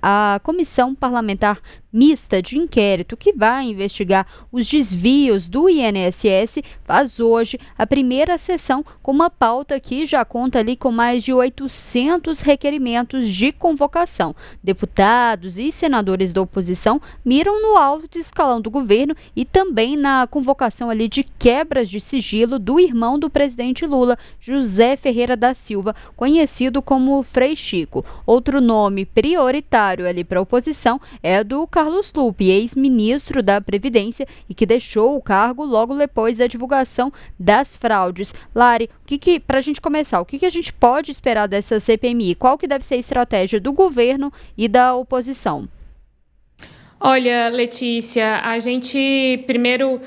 A Comissão Parlamentar Mista de Inquérito, que vai investigar os desvios do INSS, faz hoje a primeira sessão com uma pauta que já conta ali com mais de 800 requerimentos de convocação. Deputados e senadores da oposição miram no alto escalão do governo e também na convocação ali de quebras de sigilo do irmão do presidente Lula, José Ferreira da Silva, conhecido como Frei Chico. Outro nome prioritário ali para a oposição é do Carlos Lupe, ex-ministro da Previdência e que deixou o cargo logo depois da divulgação das fraudes. Lari, para a gente começar, o que a gente pode esperar dessa CPMI? Qual que deve ser a estratégia do governo e da oposição? Olha, Letícia, a gente primeiro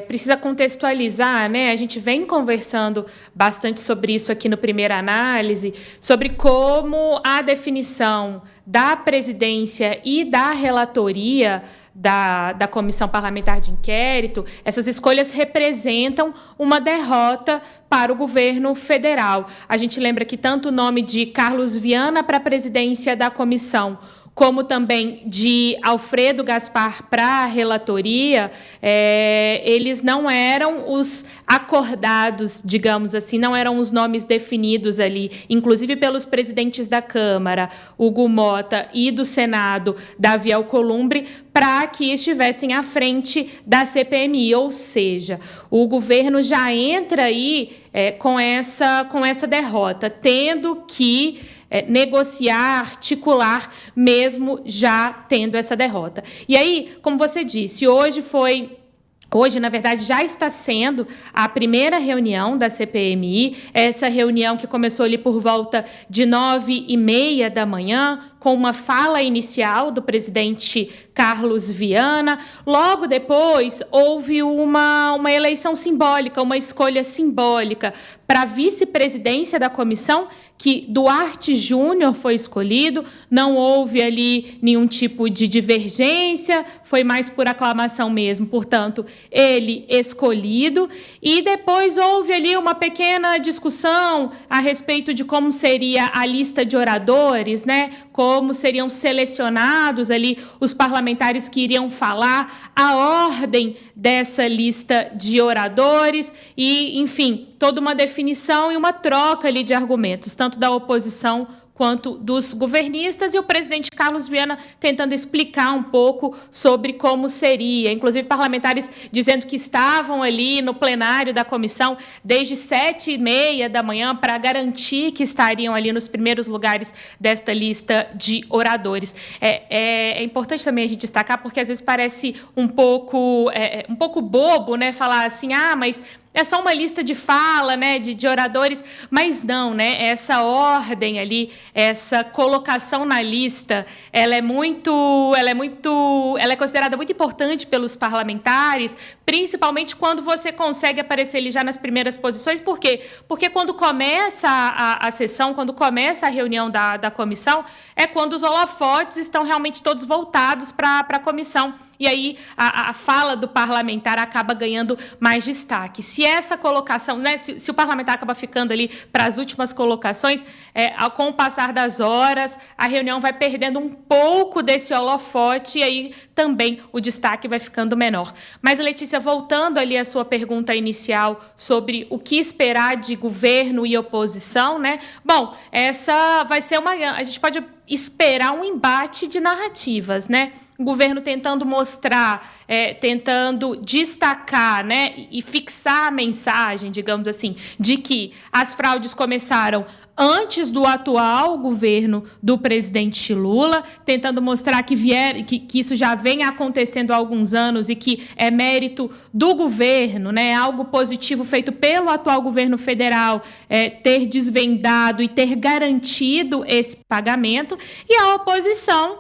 precisa contextualizar, né? A gente vem conversando bastante sobre isso aqui no Primeira Análise, sobre como a definição da presidência e da relatoria da Comissão Parlamentar de Inquérito, essas escolhas representam uma derrota para o governo federal. A gente lembra que tanto o nome de Carlos Viana para a presidência da comissão, como também de Alfredo Gaspar para a relatoria, eles não eram os acordados, digamos assim, não eram os nomes definidos ali, inclusive pelos presidentes da Câmara, Hugo Mota, e do Senado, Davi Alcolumbre, para que estivessem à frente da CPMI, ou seja, o governo já entra aí com essa derrota, tendo que negociar, articular, mesmo já tendo essa derrota. E aí, como você disse, Hoje, na verdade, já está sendo a primeira reunião da CPMI, essa reunião que começou ali por volta de 9h30 da manhã, com uma fala inicial do presidente Carlos Viana. Logo depois, houve uma eleição simbólica, uma escolha simbólica para a vice-presidência da comissão, que Duarte Júnior foi escolhido, não houve ali nenhum tipo de divergência, foi mais por aclamação mesmo, portanto, ele escolhido, e depois houve ali uma pequena discussão a respeito de como seria a lista de oradores, né? Como seriam selecionados ali os parlamentares que iriam falar, a ordem dessa lista de oradores e, enfim, toda uma definição e uma troca ali de argumentos, tanto da oposição quanto dos governistas, e o presidente Carlos Viana tentando explicar um pouco sobre como seria, inclusive parlamentares dizendo que estavam ali no plenário da comissão desde 7h30 da manhã para garantir que estariam ali nos primeiros lugares desta lista de oradores. É importante também a gente destacar, porque às vezes parece um pouco bobo, né, falar assim, mas é só uma lista de fala, né, de oradores, mas não, né? Essa ordem ali, essa colocação na lista, ela é considerada muito importante pelos parlamentares, principalmente quando você consegue aparecer ali já nas primeiras posições. Por quê? Porque quando começa a sessão, quando começa a reunião da comissão, é quando os holofotes estão realmente todos voltados para a comissão. E aí a fala do parlamentar acaba ganhando mais destaque. Se essa colocação, né, se o parlamentar acaba ficando ali para as últimas colocações, com o passar das horas, a reunião vai perdendo um pouco desse holofote e aí também o destaque vai ficando menor. Mas, Letícia, voltando ali à sua pergunta inicial sobre o que esperar de governo e oposição, né? Bom, essa vai ser a gente pode esperar um embate de narrativas, né? O governo tentando mostrar, tentando destacar, né, e fixar a mensagem, digamos assim, de que as fraudes começaram antes do atual governo do presidente Lula, tentando mostrar que isso já vem acontecendo há alguns anos e que é mérito do governo, né, algo positivo feito pelo atual governo federal, ter desvendado e ter garantido esse pagamento, e a oposição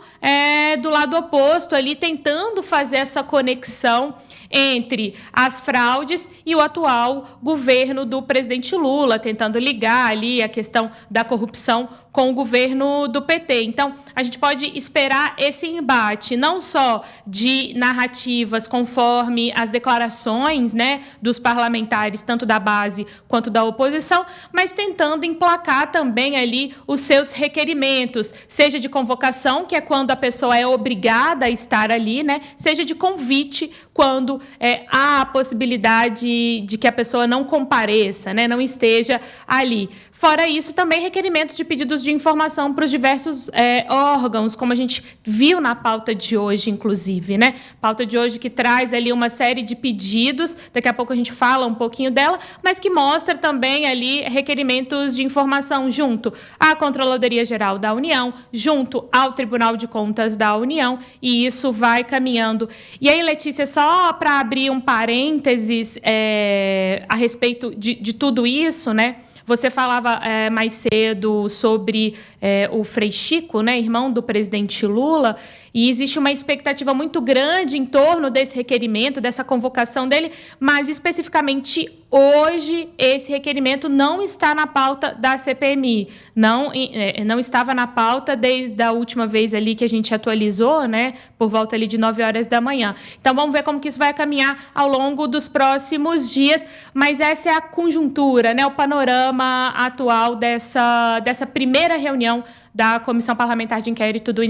do lado oposto ali tentando fazer essa conexão entre as fraudes e o atual governo do presidente Lula, tentando ligar ali a questão da corrupção com o governo do PT. Então, a gente pode esperar esse embate, não só de narrativas conforme as declarações, né, dos parlamentares, tanto da base quanto da oposição, mas tentando emplacar também ali os seus requerimentos, seja de convocação, que é quando a pessoa é obrigada a estar ali, né, seja de convite, quando há a possibilidade de que a pessoa não compareça, né, não esteja ali. Fora isso, também requerimentos de pedidos de informação para os diversos órgãos, como a gente viu na pauta de hoje, inclusive, né? Pauta de hoje que traz ali uma série de pedidos, daqui a pouco a gente fala um pouquinho dela, mas que mostra também ali requerimentos de informação junto à Controladoria Geral da União, junto ao Tribunal de Contas da União, e isso vai caminhando. E aí, Letícia, só para abrir um parênteses a respeito de tudo isso, né? Você falava mais cedo sobre o Frei Chico, né, irmão do presidente Lula, e existe uma expectativa muito grande em torno desse requerimento, dessa convocação dele, mas especificamente hoje esse requerimento não está na pauta da CPMI, não estava na pauta desde a última vez ali que a gente atualizou, né, por volta ali de 9h da manhã. Então vamos ver como que isso vai caminhar ao longo dos próximos dias, mas essa é a conjuntura, né, o panorama atual dessa primeira reunião da Comissão Parlamentar de Inquérito do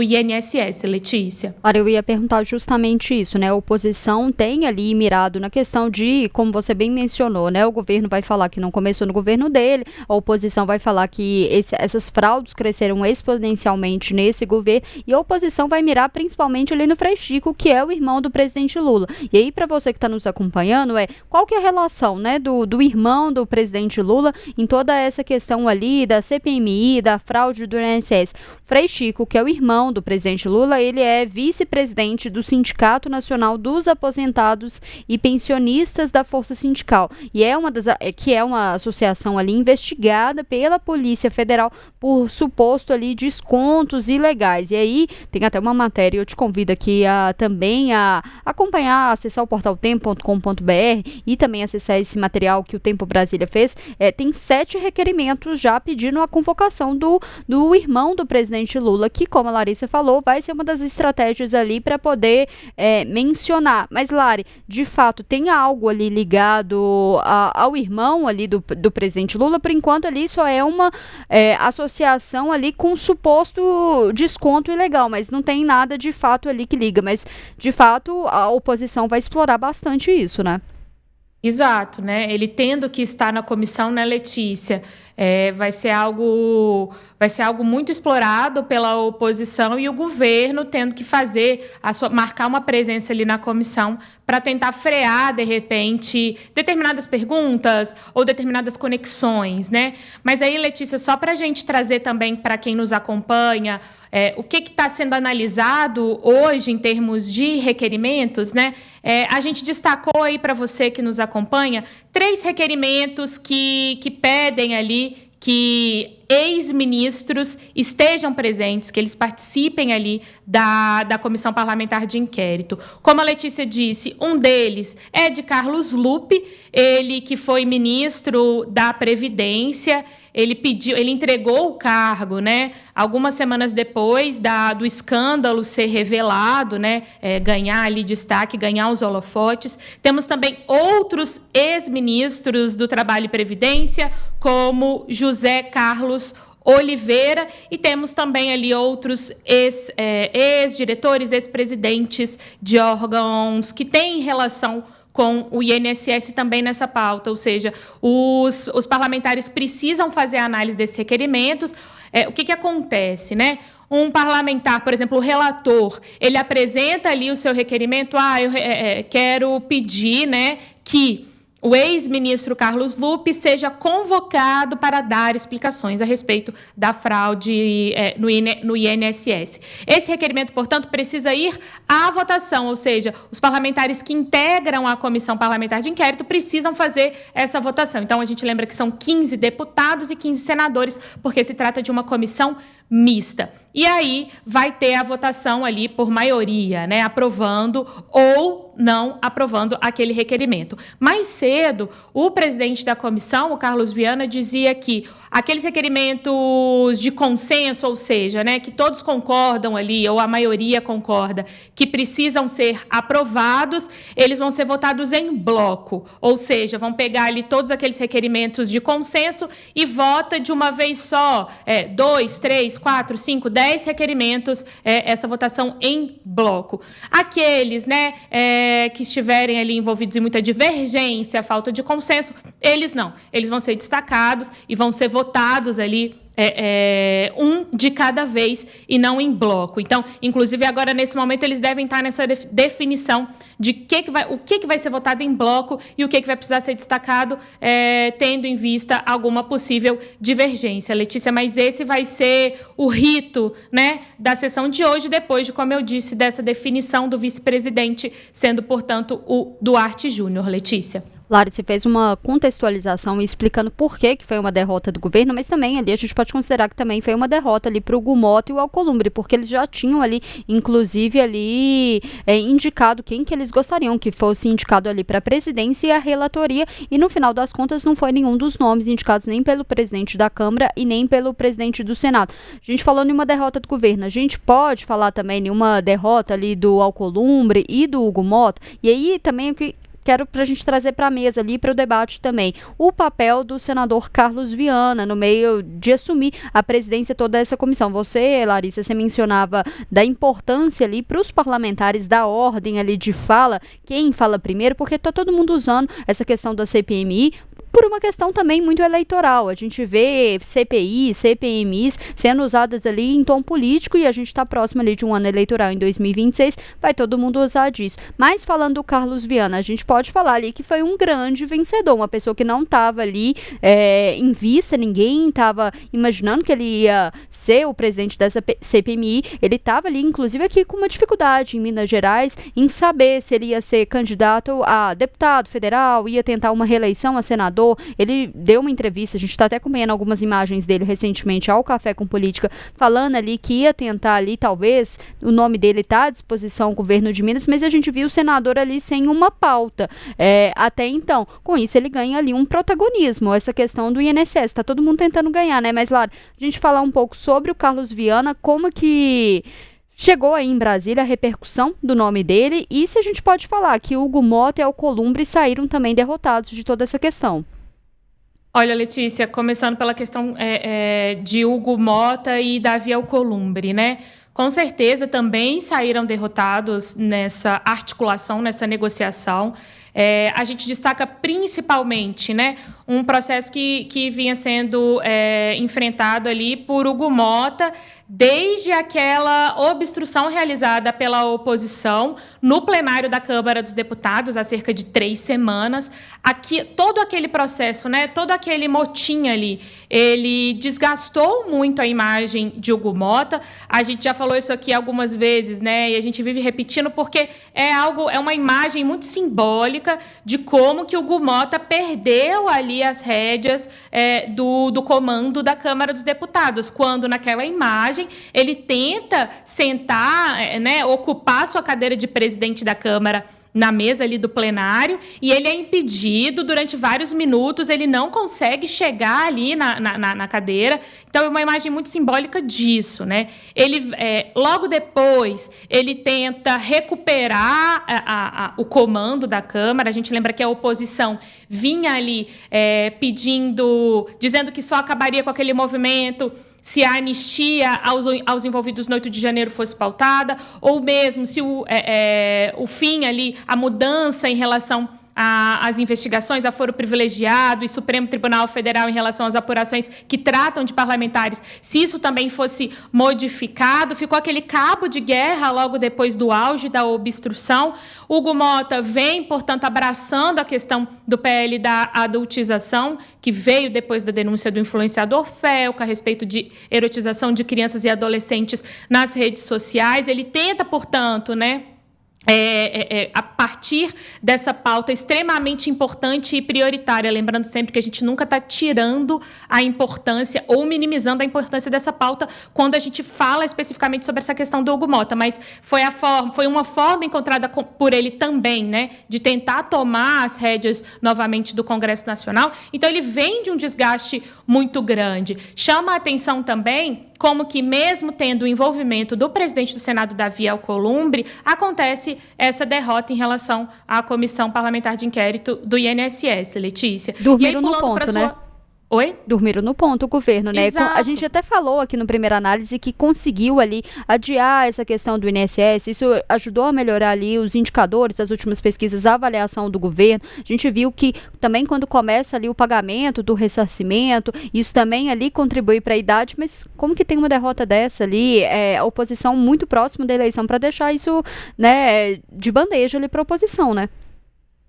INSS, Letícia. Claro, eu ia perguntar justamente isso, né? A oposição tem ali mirado na questão de, como você bem mencionou, né? O governo vai falar que não começou no governo dele, a oposição vai falar que essas fraudes cresceram exponencialmente nesse governo, e a oposição vai mirar principalmente ali no Frei Chico, que é o irmão do presidente Lula. E aí, para você que está nos acompanhando, qual que é a relação, né, do irmão do presidente Lula em toda essa questão ali da CPMI, da fraude do INSS? Frei Chico, que é o irmão do presidente Lula, ele é vice-presidente do Sindicato Nacional dos Aposentados e Pensionistas da Força Sindical, e é uma associação ali investigada pela Polícia Federal por suposto ali descontos ilegais. E aí tem até uma matéria, eu te convido aqui também a acompanhar, acessar o portal tempo.com.br e também acessar esse material que o Tempo Brasília fez. Tem 7 requerimentos já pedindo a convocação do irmão do presidente Lula, que, como a Larissa falou, vai ser uma das estratégias ali para poder mencionar. Mas, Lari, de fato, tem algo ali ligado ao irmão ali do presidente Lula? Por enquanto, ali só é uma associação ali com suposto desconto ilegal, mas não tem nada de fato ali que liga. Mas, de fato, a oposição vai explorar bastante isso, né? Exato, né? Ele tendo que estar na comissão, né, Letícia? Vai ser algo muito explorado pela oposição, e o governo tendo que marcar uma presença ali na comissão para tentar frear, de repente, determinadas perguntas ou determinadas conexões, né? Mas aí, Letícia, só para a gente trazer também para quem nos acompanha o que está sendo analisado hoje em termos de requerimentos, né? A gente destacou aí para você que nos acompanha 3 requerimentos que pedem ali que ex-ministros estejam presentes, que eles participem ali da Comissão Parlamentar de Inquérito. Como a Letícia disse, um deles é de Carlos Lupe, ele que foi ministro da Previdência. Ele entregou o cargo, né, algumas semanas depois do escândalo ser revelado, né, ganhar ali destaque, ganhar os holofotes. Temos também outros ex-ministros do Trabalho e Previdência, como José Carlos Oliveira, e temos também ali outros ex-diretores, ex-presidentes de órgãos que têm relação com o INSS também nessa pauta, ou seja, os parlamentares precisam fazer a análise desses requerimentos. O que acontece, né? Um parlamentar, por exemplo, o relator, ele apresenta ali o seu requerimento, eu quero pedir, né, que o ex-ministro Carlos Lupe seja convocado para dar explicações a respeito da fraude no INSS. Esse requerimento, portanto, precisa ir à votação, ou seja, os parlamentares que integram a Comissão Parlamentar de Inquérito precisam fazer essa votação. Então, a gente lembra que são 15 deputados e 15 senadores, porque se trata de uma comissão mista. E aí vai ter a votação ali por maioria, né, aprovando ou não aprovando aquele requerimento. Mais cedo, o presidente da comissão, o Carlos Viana, dizia que aqueles requerimentos de consenso, ou seja, né, que todos concordam ali, ou a maioria concorda, que precisam ser aprovados, eles vão ser votados em bloco, ou seja, vão pegar ali todos aqueles requerimentos de consenso e vota de uma vez só, 2, 3, 4, 5, 10 requerimentos, essa votação em bloco. Aqueles, né, que estiverem ali envolvidos em muita divergência, falta de consenso, eles não. Eles vão ser destacados e vão ser votados ali um de cada vez e não em bloco. Então, inclusive, agora, nesse momento, eles devem estar nessa definição de o que vai ser votado em bloco e o que vai precisar ser destacado, tendo em vista alguma possível divergência. Letícia, mas esse vai ser o rito, né, da sessão de hoje, depois de, como eu disse, dessa definição do vice-presidente, sendo, portanto, o Duarte Júnior. Letícia. Lari, você fez uma contextualização explicando por que foi uma derrota do governo, mas também ali a gente pode considerar que também foi uma derrota ali para o Hugo Motta e o Alcolumbre, porque eles já tinham ali, inclusive ali, indicado quem que eles gostariam que fosse indicado ali para a presidência e a relatoria, e no final das contas não foi nenhum dos nomes indicados nem pelo presidente da Câmara e nem pelo presidente do Senado. A gente falou em uma derrota do governo, a gente pode falar também em uma derrota ali do Alcolumbre e do Hugo Motta, e aí também o que quero para a gente trazer para a mesa ali, para o debate também, o papel do senador Carlos Viana no meio de assumir a presidência toda essa comissão. Você, Larissa, você mencionava da importância ali para os parlamentares, da ordem ali de fala, quem fala primeiro, porque está todo mundo usando essa questão da CPMI por uma questão também muito eleitoral. A gente vê CPI, CPMIs sendo usadas ali em tom político e a gente está próximo ali de um ano eleitoral em 2026, vai todo mundo usar disso. Mas falando do Carlos Viana, a gente pode falar ali que foi um grande vencedor, uma pessoa que não estava ali em vista, ninguém estava imaginando que ele ia ser o presidente dessa CPMI, ele estava ali inclusive aqui com uma dificuldade em Minas Gerais em saber se ele ia ser candidato a deputado federal, ia tentar uma reeleição a senador. Ele deu uma entrevista, a gente está até acompanhando algumas imagens dele recentemente ao Café com Política, falando ali que ia tentar ali, talvez, o nome dele está à disposição ao governo de Minas, mas a gente viu o senador ali sem uma pauta. Até então, com isso ele ganha ali um protagonismo, essa questão do INSS, está todo mundo tentando ganhar, né? Mas, Lara, a gente falar um pouco sobre o Carlos Viana, como que chegou aí em Brasília a repercussão do nome dele e se a gente pode falar que Hugo Motta e Alcolumbre saíram também derrotados de toda essa questão. Olha, Letícia, começando pela questão de Hugo Motta e Davi Alcolumbre, né? Com certeza também saíram derrotados nessa articulação, nessa negociação. A gente destaca principalmente, né, um processo que vinha sendo enfrentado ali por Hugo Motta desde aquela obstrução realizada pela oposição no plenário da Câmara dos Deputados há cerca de 3 semanas. Aqui, todo aquele processo, né, todo aquele motim ali, ele desgastou muito a imagem de Hugo Motta. A gente já falou isso aqui algumas vezes, né, e a gente vive repetindo porque é uma imagem muito simbólica de como que o Hugo Motta perdeu ali as rédeas do comando da Câmara dos Deputados, quando naquela imagem ele tenta sentar, né, ocupar sua cadeira de presidente da Câmara na mesa ali do plenário, e ele é impedido durante vários minutos, ele não consegue chegar ali na cadeira. Então, é uma imagem muito simbólica disso, né? Ele, logo depois, ele tenta recuperar o comando da Câmara. A gente lembra que a oposição vinha ali dizendo que só acabaria com aquele movimento se a anistia aos envolvidos no 8 de janeiro fosse pautada, ou mesmo se o fim ali, a mudança em relação às investigações, a foro privilegiado e Supremo Tribunal Federal em relação às apurações que tratam de parlamentares, se isso também fosse modificado, ficou aquele cabo de guerra logo depois do auge da obstrução. Hugo Motta vem, portanto, abraçando a questão do PL da adultização, que veio depois da denúncia do influenciador Felca a respeito de erotização de crianças e adolescentes nas redes sociais. Ele tenta, portanto, né, a partir dessa pauta extremamente importante e prioritária, lembrando sempre que a gente nunca está tirando a importância ou minimizando a importância dessa pauta quando a gente fala especificamente sobre essa questão do Hugo Mota, mas foi uma forma encontrada por ele também, né, de tentar tomar as rédeas novamente do Congresso Nacional. Então, ele vem de um desgaste muito grande. Chama a atenção também como que, mesmo tendo o envolvimento do presidente do Senado, Davi Alcolumbre, acontece essa derrota em relação à Comissão Parlamentar de Inquérito do INSS, Letícia. Dormiram no ponto, né? Oi? Dormiram no ponto o governo, né? Exato. A gente até falou aqui no Primeira Análise que conseguiu ali adiar essa questão do INSS, isso ajudou a melhorar ali os indicadores, as últimas pesquisas, a avaliação do governo. A gente viu que também quando começa ali o pagamento do ressarcimento, isso também ali contribui para a idade, mas como que tem uma derrota dessa ali, a oposição muito próxima da eleição para deixar isso, né, de bandeja ali para a oposição, né?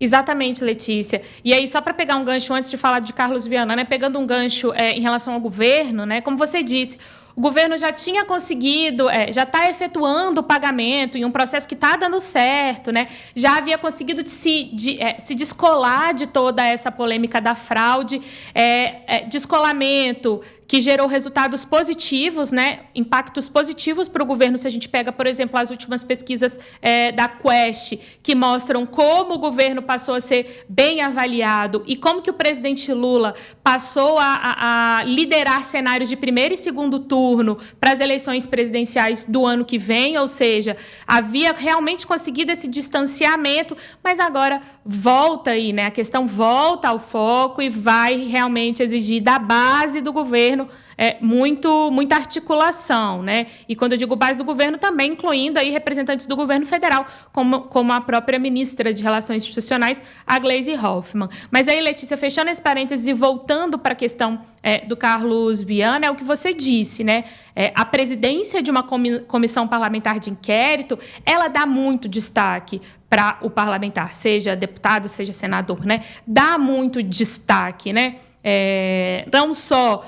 Exatamente, Letícia. E aí, só para pegar um gancho antes de falar de Carlos Viana, né, pegando um gancho em relação ao governo, né, como você disse, o governo já tinha conseguido, já está efetuando o pagamento em um processo que está dando certo, né, já havia conseguido se descolar de toda essa polêmica da fraude, descolamento que gerou resultados positivos, né, impactos positivos para o governo, se a gente pega, por exemplo, as últimas pesquisas da Quest, que mostram como o governo passou a ser bem avaliado e como que o presidente Lula passou a liderar cenários de primeiro e segundo turno para as eleições presidenciais do ano que vem, ou seja, havia realmente conseguido esse distanciamento, mas agora volta aí, né, a questão volta ao foco e vai realmente exigir da base do governo muita articulação, né? E quando eu digo base do governo, também incluindo aí representantes do governo federal, como a própria ministra de Relações Institucionais, a Gleisi Hoffmann. Mas aí, Letícia, fechando esse parênteses e voltando para a questão do Carlos Viana, é o que você disse, né? A presidência de uma comissão parlamentar de inquérito, ela dá muito destaque para o parlamentar, seja deputado, seja senador, né? Dá muito destaque, né? Não só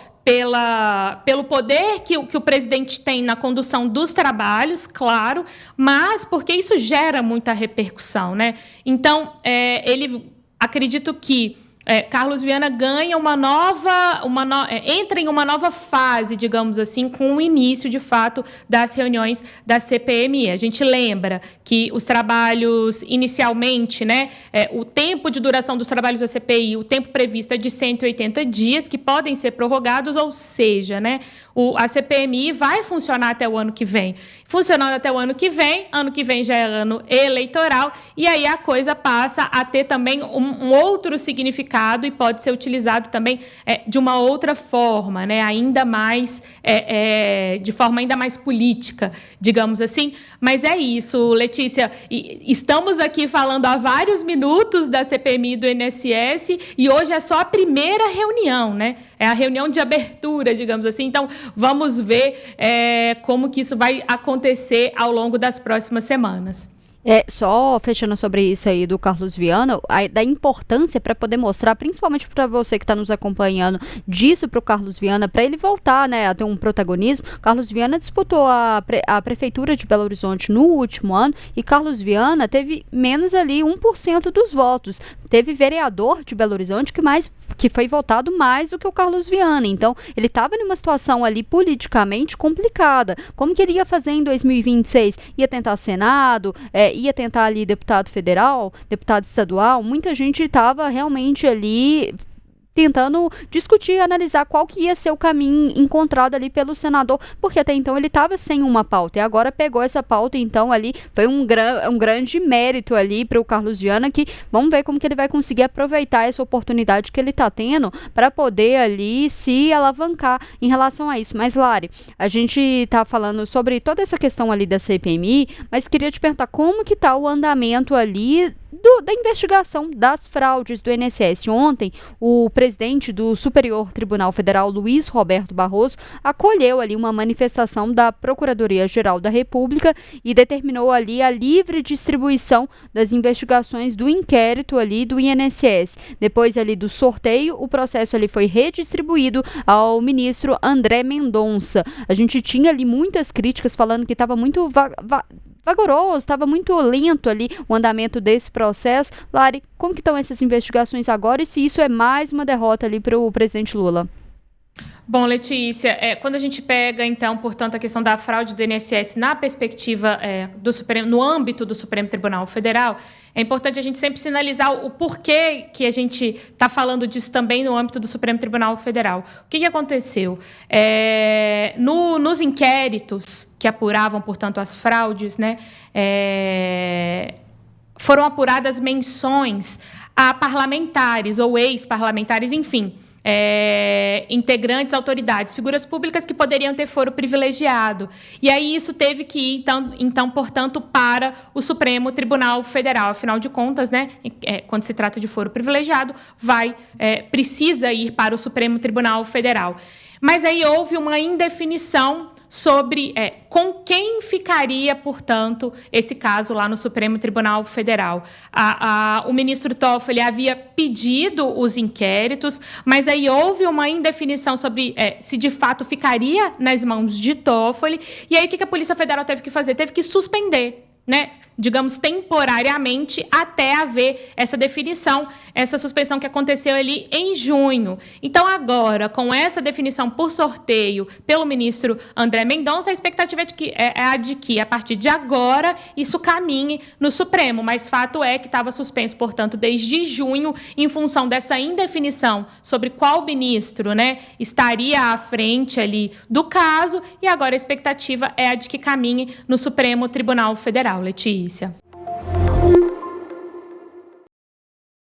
pelo poder que o presidente tem na condução dos trabalhos, claro, mas porque isso gera muita repercussão, né? Então, acredito que Carlos Viana ganha entra em uma nova fase, digamos assim, com o início, de fato, das reuniões da CPMI. A gente lembra que os trabalhos, inicialmente, né, o tempo de duração dos trabalhos da CPI, o tempo previsto é de 180 dias, que podem ser prorrogados, ou seja, né, a CPMI vai funcionar até o ano que vem. Funcionando até o ano que vem já é ano eleitoral, e aí a coisa passa a ter também um outro significado e pode ser utilizado também de uma outra forma, né? Ainda mais, de forma ainda mais política, digamos assim. Mas é isso, Letícia. Estamos aqui falando há vários minutos da CPMI do INSS e hoje é só a primeira reunião, né? É a reunião de abertura, digamos assim. Então, vamos ver como que isso vai acontecer ao longo das próximas semanas. Só fechando sobre isso aí do Carlos Viana, da importância para poder mostrar, principalmente para você que está nos acompanhando, disso para o Carlos Viana, para ele voltar, né, a ter um protagonismo. Carlos Viana disputou a Prefeitura de Belo Horizonte no último ano e Carlos Viana teve menos ali 1% dos votos. Teve vereador de Belo Horizonte que foi votado mais do que o Carlos Viana. Então, ele estava numa situação ali politicamente complicada. Como que ele ia fazer em 2026? Ia tentar Senado, ia tentar ali deputado federal, deputado estadual? Muita gente estava realmente ali tentando discutir, analisar qual que ia ser o caminho encontrado ali pelo senador, porque até então ele estava sem uma pauta, e agora pegou essa pauta, então ali foi um grande mérito ali para o Carlos Viana, que vamos ver como que ele vai conseguir aproveitar essa oportunidade que ele está tendo para poder ali se alavancar em relação a isso. Mas, Lari, a gente está falando sobre toda essa questão ali da CPMI, mas queria te perguntar como que está o andamento ali da investigação das fraudes do INSS. Ontem, o presidente do Superior Tribunal Federal, Luiz Roberto Barroso, acolheu ali uma manifestação da Procuradoria-Geral da República e determinou ali a livre distribuição das investigações do inquérito ali do INSS. Depois ali do sorteio, o processo ali foi redistribuído ao ministro André Mendonça. A gente tinha ali muitas críticas falando que estava muito vagaroso, estava muito lento ali o andamento desse processo. Lari, como que estão essas investigações agora e se isso é mais uma derrota ali para o presidente Lula? Bom, Letícia, quando a gente pega, então, portanto, a questão da fraude do INSS na perspectiva do Supremo, no âmbito do Supremo Tribunal Federal, é importante a gente sempre sinalizar o porquê que a gente está falando disso também no âmbito do Supremo Tribunal Federal. O que aconteceu? Nos inquéritos que apuravam, portanto, as fraudes, né, foram apuradas menções a parlamentares ou ex-parlamentares, enfim, integrantes, autoridades, figuras públicas que poderiam ter foro privilegiado. E aí isso teve que ir, então, portanto, para o Supremo Tribunal Federal. Afinal de contas, né, quando se trata de foro privilegiado, precisa ir para o Supremo Tribunal Federal. Mas aí houve uma indefinição sobre com quem ficaria, portanto, esse caso lá no Supremo Tribunal Federal. O ministro Toffoli havia pedido os inquéritos, mas aí houve uma indefinição sobre se de fato ficaria nas mãos de Toffoli. E aí o que a Polícia Federal teve que fazer? Teve que suspender, né, digamos, temporariamente, até haver essa definição, essa suspensão que aconteceu ali em junho. Então, agora, com essa definição por sorteio pelo ministro André Mendonça, a expectativa é de que, a partir de agora, isso caminhe no Supremo. Mas fato é que estava suspenso, portanto, desde junho, em função dessa indefinição sobre qual ministro, né, estaria à frente ali do caso, e agora a expectativa é a de que caminhe no Supremo Tribunal Federal. Letícia.